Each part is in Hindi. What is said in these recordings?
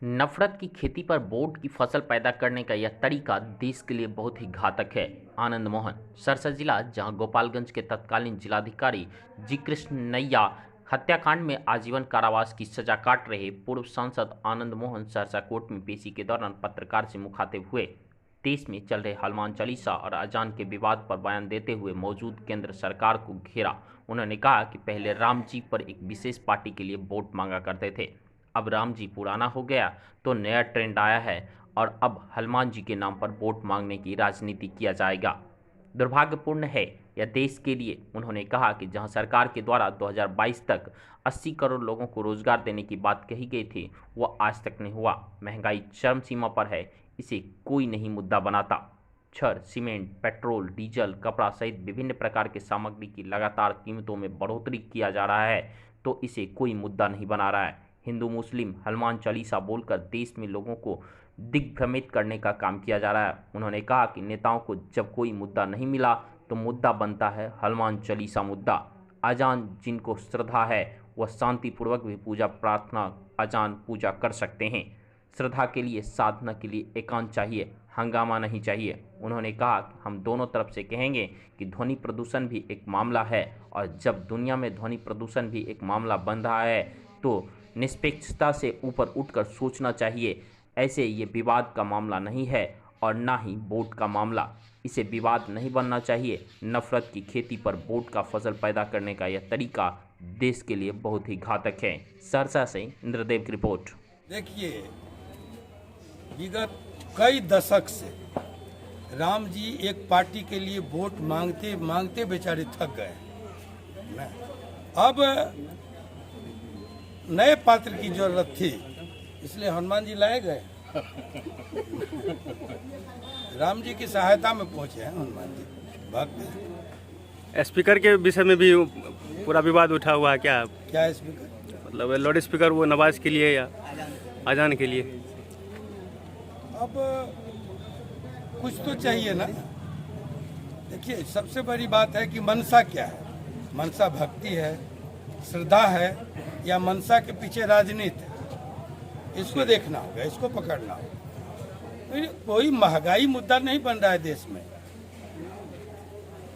नफरत की खेती पर बोर्ड की फसल पैदा करने का यह तरीका देश के लिए बहुत ही घातक है। आनंद मोहन, सरसा जिला, जहां गोपालगंज के तत्कालीन जिलाधिकारी जी कृष्ण नैया हत्याकांड में आजीवन कारावास की सजा काट रहे पूर्व सांसद आनंद मोहन सरसा कोर्ट में पेशी के दौरान पत्रकार से मुखातिब हुए। देश में चल रहे हनुमान चालीसा और अजान के विवाद पर बयान देते हुए मौजूद केंद्र सरकार को घेरा। उन्होंने कहा कि पहले राम जी पर एक विशेष पार्टी के लिए वोट मांगा करते थे, अब राम जी पुराना हो गया तो नया ट्रेंड आया है और अब हनुमान जी के नाम पर वोट मांगने की राजनीति किया जाएगा। दुर्भाग्यपूर्ण है यह देश के लिए। उन्होंने कहा कि जहां सरकार के द्वारा 2022 तक 80 करोड़ लोगों को रोजगार देने की बात कही गई थी, वह आज तक नहीं हुआ। महंगाई चरम सीमा पर है, इसे कोई नहीं मुद्दा बनाता। छड़, सीमेंट, पेट्रोल, डीजल, कपड़ा सहित विभिन्न प्रकार के सामग्री की लगातार कीमतों में बढ़ोतरी किया जा रहा है तो इसे कोई मुद्दा नहीं बना रहा है। हिंदू मुस्लिम हनुमान चालीसा बोलकर देश में लोगों को दिग्भ्रमित करने का काम किया जा रहा है। उन्होंने कहा कि नेताओं को जब कोई मुद्दा नहीं मिला तो मुद्दा बनता है हनुमान चालीसा मुद्दा। अजान जिनको श्रद्धा है वह शांतिपूर्वक भी पूजा प्रार्थना अजान पूजा कर सकते हैं। श्रद्धा के लिए, साधना के लिए एकांत चाहिए, हंगामा नहीं चाहिए। उन्होंने कहा कि हम दोनों तरफ से कहेंगे कि ध्वनि प्रदूषण भी एक मामला है और जब दुनिया में ध्वनि प्रदूषण भी एक मामला बन रहा है तो निष्पक्षता से ऊपर उठकर सोचना चाहिए। ऐसे ये विवाद का मामला नहीं है और ना ही वोट का मामला, इसे विवाद नहीं बनना चाहिए। नफरत की खेती पर वोट का फसल पैदा करने का यह तरीका देश के लिए बहुत ही घातक है। सरसा से इंद्रदेव की रिपोर्ट। देखिए, विगत कई दशक से राम जी एक पार्टी के लिए वोट मांगते मांगते बेचारे थक गए। अब नए पात्र की जरूरत थी, इसलिए हनुमान जी लाए गए। राम जी की सहायता में पहुंचे हैं हनुमान जी, भक्त हैं। स्पीकर के विषय में भी पूरा विवाद उठा हुआ है क्या? क्या स्पीकर? मतलब लाउड स्पीकर वो नमाज के लिए या अजान के लिए? अब कुछ तो चाहिए ना। देखिए, सबसे बड़ी बात है कि मनसा क्या है। मनसा भक्ति है, श्रद्धा है, या मनसा के पीछे राजनीति है। इसको देखना होगा, इसको पकड़ना होगा। कोई महंगाई मुद्दा नहीं बन रहा है देश में।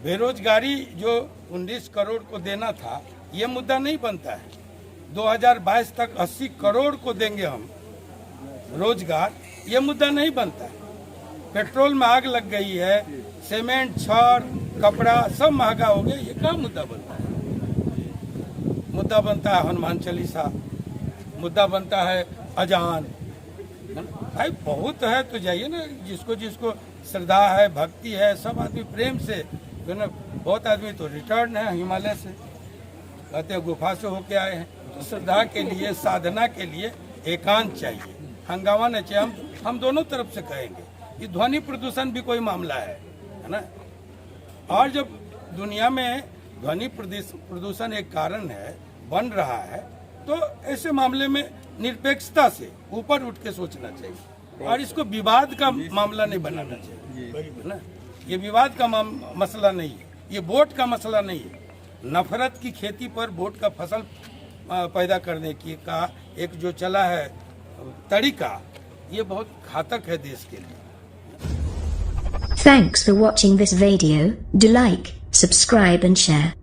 बेरोजगारी जो 19 करोड़ को देना था, ये मुद्दा नहीं बनता है। 2022 तक 80 करोड़ को देंगे हम रोजगार, ये मुद्दा नहीं बनता है। पेट्रोल में आग लग गई है, सीमेंट, छड़, कपड़ा सब महंगा हो गया, ये क्या मुद्दा बनता है? मुद्दा बनता है हनुमान चालीसा, मुद्दा बनता है अजान। भाई बहुत है तो जाइए ना, जिसको जिसको श्रद्धा है, भक्ति है, सब आदमी प्रेम से। बहुत आदमी तो रिटर्न है हिमालय से, कहते हैं गुफा से होके आए हैं। तो श्रद्धा के लिए, साधना के लिए एकांत चाहिए, हंगामा नहीं चाहिए। हम दोनों तरफ से कहेंगे कि ध्वनि प्रदूषण भी कोई मामला है ना। और जब दुनिया में ध्वनि प्रदूषण एक कारण है, बन रहा है, तो ऐसे मामले में निरपेक्षता से ऊपर उठ के सोचना चाहिए और इसको विवाद का मामला नहीं बनाना चाहिए ना। ये विवाद का मसला नहीं है, ये वोट का मसला नहीं है। नफरत की खेती पर वोट का फसल पैदा करने की का एक जो चला है तरीका, ये बहुत घातक है देश के लिए। Thanks for watching this video. Do like, subscribe and share.